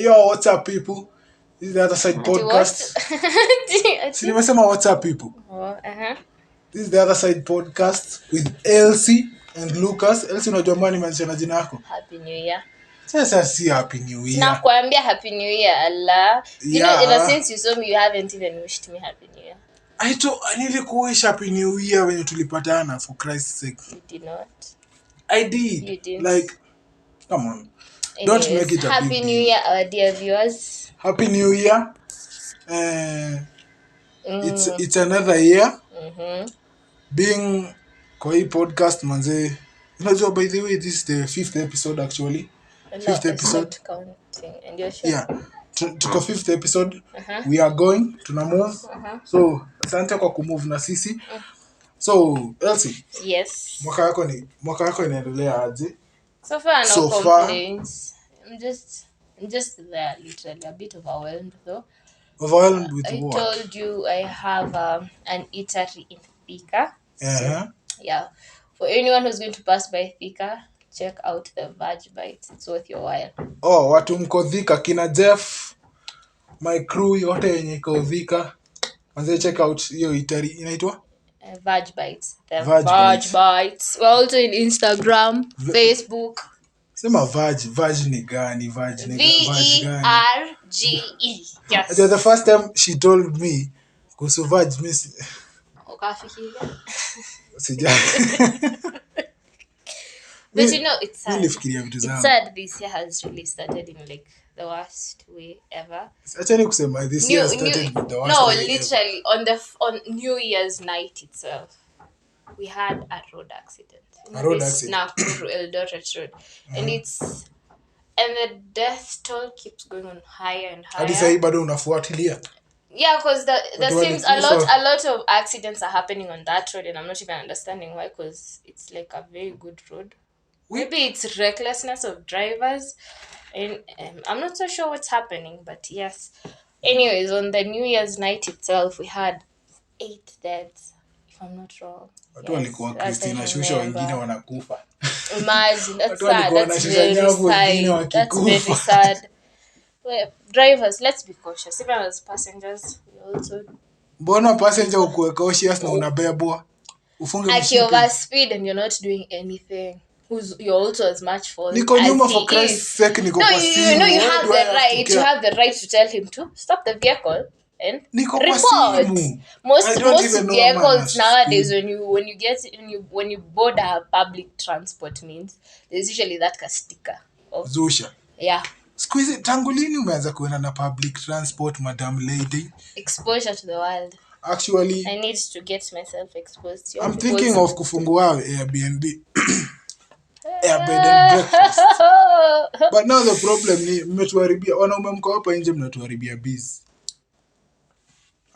Yo, what's up, people? This is the Other Side podcast. Si nimesema what's up, people? This is the Other Side podcast with Elsie and Lucas. Elsie, unajua mbona nimeanzisha jina yako? Happy New Year. Sasa si Happy New Year. Nakwambia Happy New Year, Allah. You know, ever since you saw me, you haven't even wished me Happy New Year. I nilikuwish Happy New Year when tulipatana, for Christ's sake. You did not. I did. You didn't. Like, come on. Anyways, don't make it a Happy big New deal. Year, our dear viewers. Happy New Year. It's another year. Being kwa hii podcast manze. Unajua, by the way, this is the 5th episode actually. Fifth episode. And you're sure? Yeah. Tuko 5th episode. We are going to move. So, asante kwa kumove na sisi. So, Elsie. Yes. Mwaka yako inaendelea aje? So far, no complaints. I'm just there, literally a bit overwhelmed though. Overwhelmed with what? I told you I have an eatery in Thika. So, yeah. For anyone who's going to pass by Thika, check out the Vag Bites. It's worth your while. Oh, watu mko Thika, kina Jeff, my crew yote yenye iko Thika. Manze, check out hiyo eatery inaitwa Vag Bites. The Vag Bites. We're also in Instagram, Facebook. Sema Vag ni gani? VERGE. Yes. The first time she told me kuhusu Vag, Ukafikiria? Sija. But you know, it's sad. It's sad this year has really started in like the worst way ever. Actually, kusema this year started with the worst way literally ever. On New Year's night itself, we had a road accident. Nakuru Eldoret Road, and the death toll keeps going on higher and higher. Hadi sasa bado unafuatilia? Yeah, because there seems a lot of accidents are happening on that road, and I'm not even understanding why. Because it's like a very good road. Maybe it's recklessness of drivers, and I'm not so sure what's happening. But yes, anyways, on the New Year's night itself, we had 8 deaths, if I'm not wrong. Watu walikuwa Christina shusha wengine wanakufa. Imagine, that's sad. That's very sad. Well, drivers, let's be cautious. Even as passengers, we also. Mbona passenger ukuwe cautious na unabebwa? Ufunge mshipi. Over speed and you're not doing anything. You're also as much fault. Niko nyuma, for Christ's sake, niko kwa simu. You know you have the right. You have the right to tell him to stop the vehicle and report. Most vehicles nowadays, when you board a public transport means, there's usually that sticker of Zusha. Yeah. Squeeze, tangu lini umeanza kuenda na public transport, madam lady? Exposure to the world. Actually, I need to get myself exposed to. I'm thinking of kufungua Airbnb. Airbnb and breakfast. But now the problem ni mmetuharibia. Wanaume mko hapa nje mnatuharibia biz.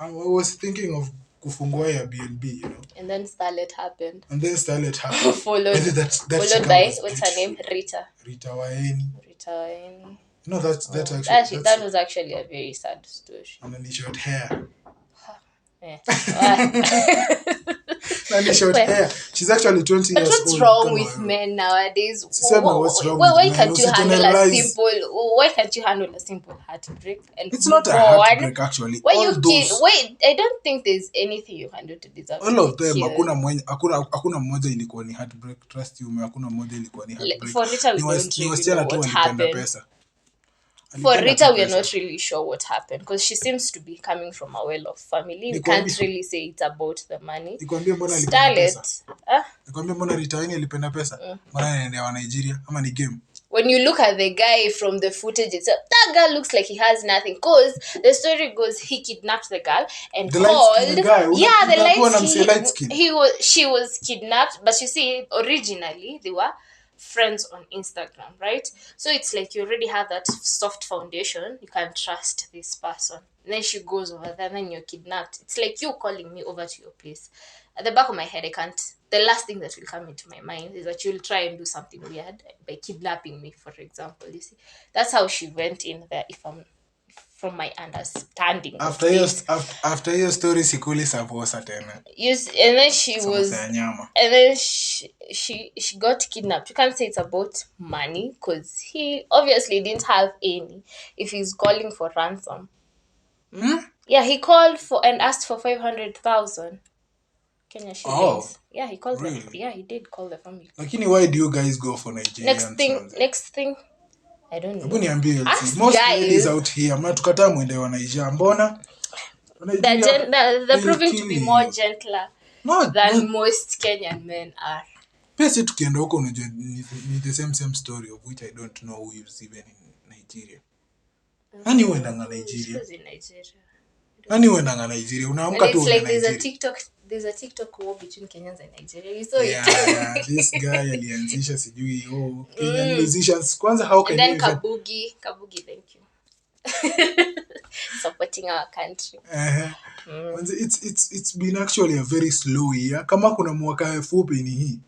I was thinking of kufungua Airbnb, you know. And then Starlet happened. Followed by, what's her name? Rita Waeni. No, that was actually a very sad story. And then he short hair. Short hair. She's actually 20 years old. But what's wrong with men nowadays? Why can't you handle a simple? Why can't you handle a simple heartbreak? And it's not a heartbreak actually. I don't think there's anything you can do to deserve. All of them, hakuna mmoja ilikuwa ni heartbreak. Trust you me, hakuna mmoja ilikuwa ni heartbreak. For Rita, we don't really know what happened. For Rita, we are not really sure what happened because she seems to be coming from a well-off family. We can't really say it's about the money. Starlet. Nikwambia mbona Rita Waeni alipenda pesa? Mbona anaendea wa Nigeria ama ni game? When you look at the guy from the footage itself, that guy looks like he has nothing. Because the story goes, he kidnapped the girl and the light skin. She was kidnapped, but you see, originally they were friends on Instagram, right? So it's like you already have that soft foundation. You can trust this person. And then she goes over there, and then you're kidnapped. It's like you calling me over to your place. At the back of my head, the last thing that will come into my mind is that you'll try and do something weird by kidnapping me, for example. You see, that's how she went in there, if from my understanding. After your story sikuli saposa tena. Yes, and then she got kidnapped. You can't say it's about money because he obviously didn't have any if he's calling for ransom. Yeah, he called for and asked for 500,000 Kenya shillings. Yeah, he called really? Yeah, he did call the family. Lakini why do you guys go for Nigerians? Next thing I don't know. Hebu niambie, most ladies out here mnatukataa mwende wa Nigeria. Mbona? They're proving to be more gentler than most Kenyan men are. Pesi tukienda huko unajua ni the same story of which I don't know who is even in Nigeria. Nani huendanga Nigeria? Nani huendanga Nigeria? Unaamka tu unaenda Nigeria. There's a TikTok war between Kenyans and Nigeria. You saw it. Yeah, this guy alianzisha sijui Kenyan musicians. Kwanza how can you Kabugi, thank you. Supporting our country. It's been actually a very slow year. Kama kuna mwaka fupi ni hii.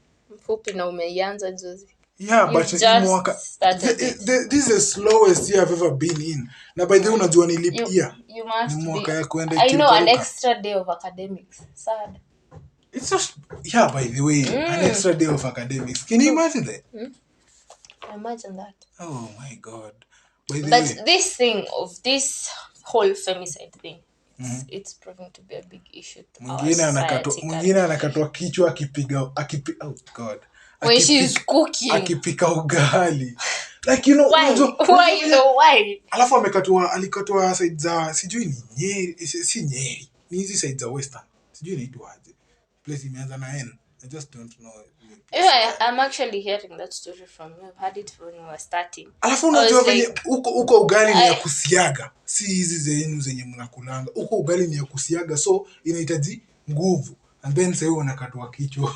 Fupi na umeianza juzi. Yeah, but mwaka this is the slowest year I've ever been in. Na by the way unajua ni leap year. You must mwaka ya kwenda I know an extra day of academics. Sad. It's just by the way, an extra day of academics. Can you imagine that? Imagine that. Oh my God. This thing of this whole femicide thing, it's proving to be a big issue to our society. Mwingine anakatwa kichwa akipiga oh God. When she's cooking. Akipika ugali. Like you know why? Alafu alikatwa side za sijui ni Nyeri, si Nyeri. Ni hizi side za Western. Sijui inaitwaje. Place imeanza na N. I just don't know. Yeah, I'm actually hearing that story from you. I've heard it when we were starting. Alafu unajua venye uko ugali ni ya kusiaga. Si hizi zenu zenye mnakulanga. Uko ugali ni ya kusiaga so inahitaji nguvu. And then sasa unakatwa kichwa.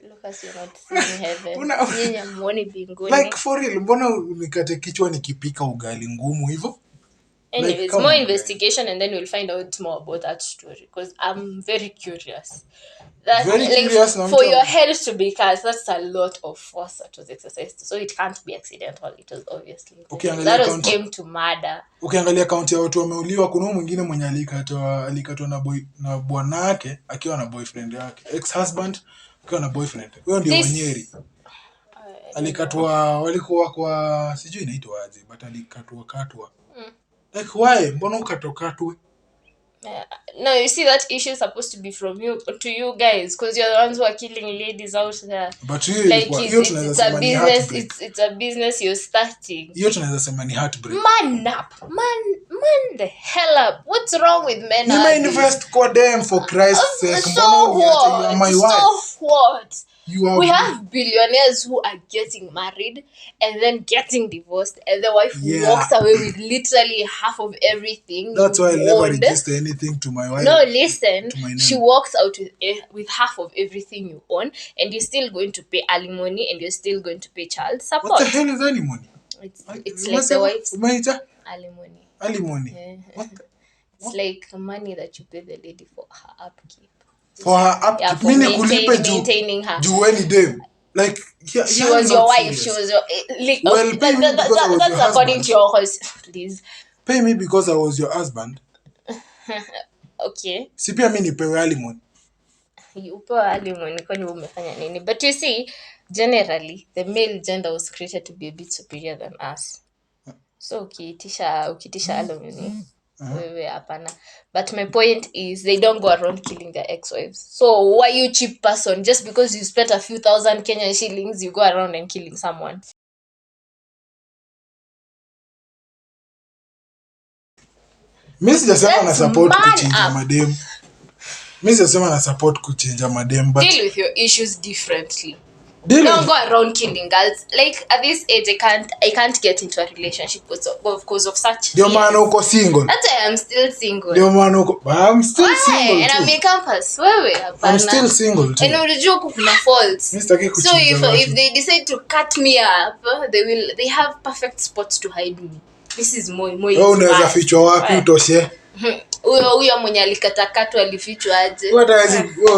Lucas, you're not seeing heaven. Nyinyi muone binguni. Like for real, mbona unikate kichwa nikipika ugali ngumu hivyo? Anyways, like, more investigation and then we'll find out more about that story because I'm very curious. Curious, for your head to be cast, that's a lot of force that was exercised. So it can't be accidental. It was obviously that was aimed to murder. Ukiangalia count ya watu wameuliwa, kuna mwingine mwenye alikatwa na bwana yake akiwa na boyfriend yake, ex-husband akiwa na boyfriend. Huyo ndio Nyeri. Alikatwa, walikuwa kwa sijui inaitwa aje, but alikatwa. Like why? Mbona ukatokatwe? No, you see that issue is supposed to be from you to you guys because you're the ones who are killing ladies out there. But you like it's a business. It's a business you're starting. Hiyo tunaweza sema ni heartbreak. Man up. Man the hell up. What's wrong with men? You may invest for them for Christ's sake. So what? My wife. So what? We have billionaires who are getting married and then getting divorced and the wife walks away with literally half of everything. That's why I never register anything to my wife. No, listen. She walks out with half of everything you own and you're still going to pay alimony and you're still going to pay child support. What the hell is alimony? It's like the wife's alimony. Alimony? Yeah. It's like money that you pay the lady for her upkeep. For her upkeep, for maintaining her. Do any day. Like she was your wife. She was your. That's according to your house. Please. Pay me because I was your husband. Okay. Si pia mimi nipewe alimony. Upewe alimony kwani umefanya nini? But you see, generally, the male gender was created to be a bit superior than us. So ukitisha alimony. But my point is they don't go around killing their ex-wives. So why you cheap person? Just because you spent a few thousand Kenyan shillings, you go around and killing someone. Mimi sijasema na support kuchinja madem. Mimi sijasema na support kuchinja madem, but deal with your issues differently. Don't go around killing girls. Like at this age, I can't get into a relationship because of such. Ndio maana uko single. That's why I'm still single. Ndio maana uko. I'm still single. And I'm in campus. Wewe hapana. I'm still single too. And unajua kuna faults. So if they decide to cut me up, they have perfect spots to hide me. This is more. Wewe unaweza fichwa wapi utoshe? Huyo mwenye alikatakatwa alifichwa aje?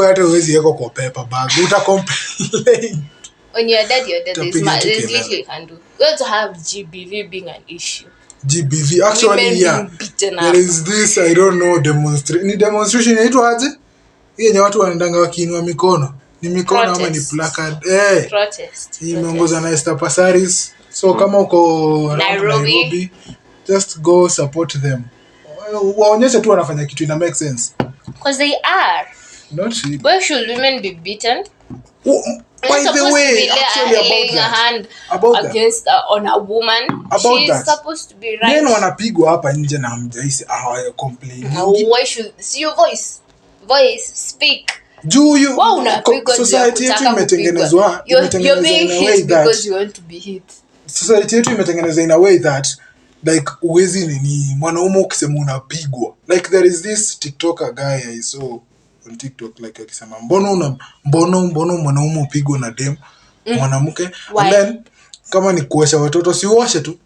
Hata huwezi yeko kwa paper bag. Uta complain. When you're dead, there's little you can do. We also have GBV being an issue. GBV. Actually, yeah. There is this, I don't know, demonstration inaitwa aje? Yenye watu wanaendanga wakiinua mikono. Ni mikono ama ni placard? Protest. Imeongozwa na Esther Passaris. So kama uko Nairobi, just go support them. Waonyeshe tu wanafanya kitu ina make sense. Because they are. Not really. Why should women be beaten? By the way, actually laying a hand against on a woman. She's supposed to be right. Men wanapigwa hapa nje na mjaisi complain. Why should see your voice speak? Do you society yetu imetengenezwa in a way that because you want to be hit. Society yetu imetengenezwa in a way that like uwezi ni mwanaume ukisema unapigwa. Like there is this TikToker guy I saw on TikTok like akisema mbono mwanaume upigwa na dem mwanamke, and then kama ni kuosha watoto si uoshe tu.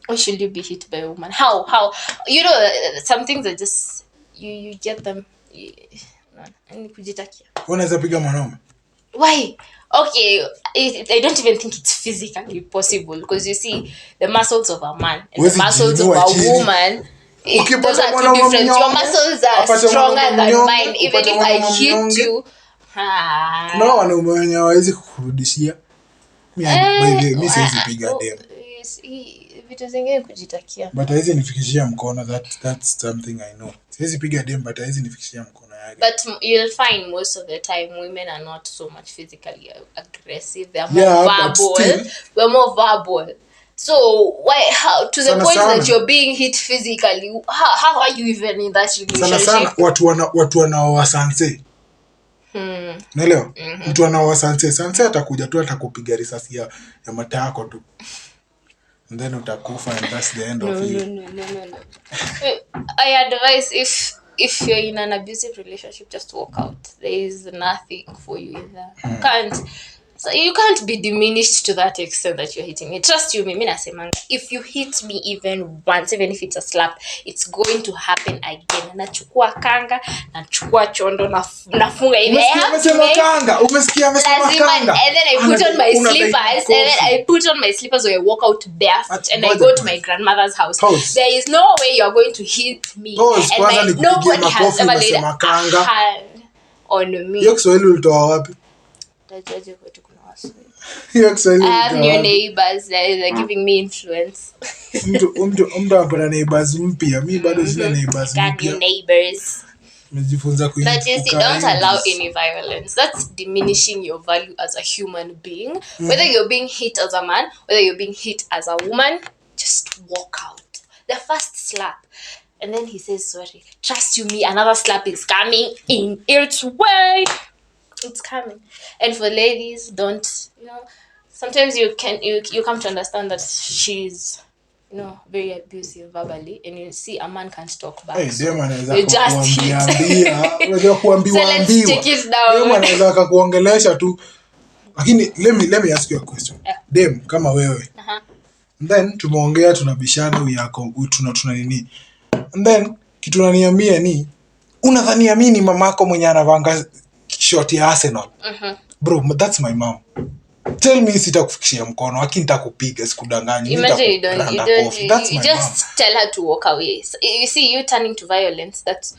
Why should you be hit by a woman? How you know some things are just you get them kujitakia. Unaweza piga mwanaume? Why? Okay, I don't even think it's physically possible because you see the muscles of a man and the muscles of a woman, those are two different. Your muscles are stronger than mine. Even if I hit you, no wanaume wenye hawezi kurudishia. Mimi siwezi piga dem. Vitu zingine kujitakia. But haizi nifikishia mkono, that's something I know. Siwezi piga dem but haizi nifikishia mkono yake. But you'll find most of the time women are not so much physically aggressive. They are more verbal. We're more verbal. So how to the point that you're being hit physically, how are you even in that relationship? Sana watu wanaoa sanse. Naelewa? Mtu anaoa sanse atakuja tu atakupiga risasi ya mata yako tu. And then utakufa and that's the end of you. No. I advise if you're in an abusive relationship, just walk out. There is nothing for you in there. You can't be diminished to that extent that you're hitting me. Trust you, mimi nasemanga, if you hit me even once, even if it's a slap, it's going to happen again. Nachukua kanga, nachukua chondo, nafunga hivi. Umesikia amesema kanga. And then I put on my slippers, or I walk out barefoot and I go to my grandmother's house. There is no way you're going to hit me. And nobody has ever laid a hand on me. Hiyo Kiswahili ulitoa wapi? I have new neighbors that are giving me influence. Mtu apata neighbors mpya. Mimi bado sina neighbors mpya. Got new neighbors. Mejifunza kuishi. But you see, don't allow any violence. That's diminishing your value as a human being. Whether you're being hit as a man, whether you're being hit as a woman, just walk out. The first slap. And then he says, sorry. Trust you me, another slap is coming in its way. It's coming. And for ladies, don't, sometimes you come to understand that she's, very abusive verbally, and you see a man can't talk back. Hey, so you just hit. So let's take it down. Anaweza kuongelesha tu. Lakini let me ask you a question. Yeah. Dem kama wewe. And then tumeongea tunabishana tuna nini. And then kitu unaniambia ni unadhania mimi ni mamako mwenye anavanga short ya Arsenal. Bro, that's my mom. Tell me sitakufikishia mkono, lakini nitakupiga sikudanganyi. Imagine you just tell her to walk away. So, you see, you turning to violence, that's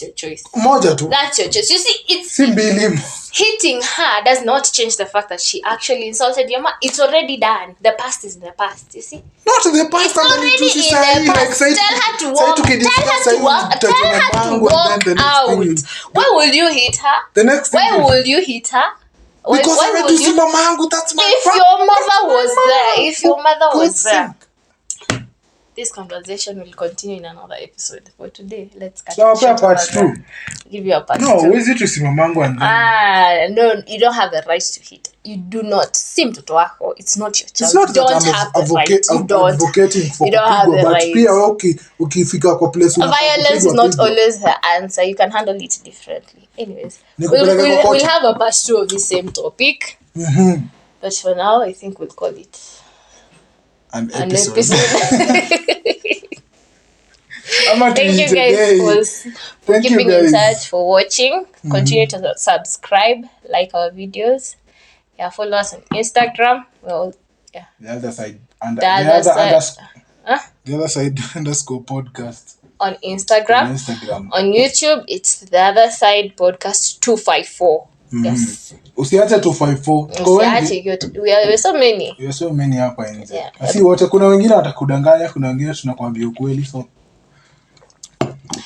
your choice. Moja tu. That's your choice. You see, it's Simbilimo. Hitting her does not change the fact that she actually insulted your mom. It's already done. The past is in the past, you see? Not the past. It's already in the past. Tell her to walk. Tell her to walk out. Why will you hit her? The next thing. Why will you hit her? Because I went to see mamangu, that's my If your mother was there, this conversation will continue in another episode. For today, let's cut it part 2. Give you a part 2. No, is it to see mamangu and then? No, you don't have the right to hit. You do not. Sim to wako. It's not your child. It's not that I'm advocating for you don't have the right. But ukifika kwa place violence is not always the answer. You can handle it differently. Anyways, we'll have a part 2 of the same topic. But for now, I think we'll call it an episode. Thank you guys for keeping in touch, for watching. Continue to subscribe, like our videos. Yeah, follow us on Instagram. Well, yeah. The other side. The Other Side _podcast. On Instagram. On YouTube, it's The Other Side Podcast 254. Yes. Usiache 254. We're so many. We're so many hapa nje. Asi wote kuna wengine watakudanganya, kuna wengine tunakwambia ukweli. So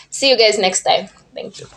see you guys next time. Thank you.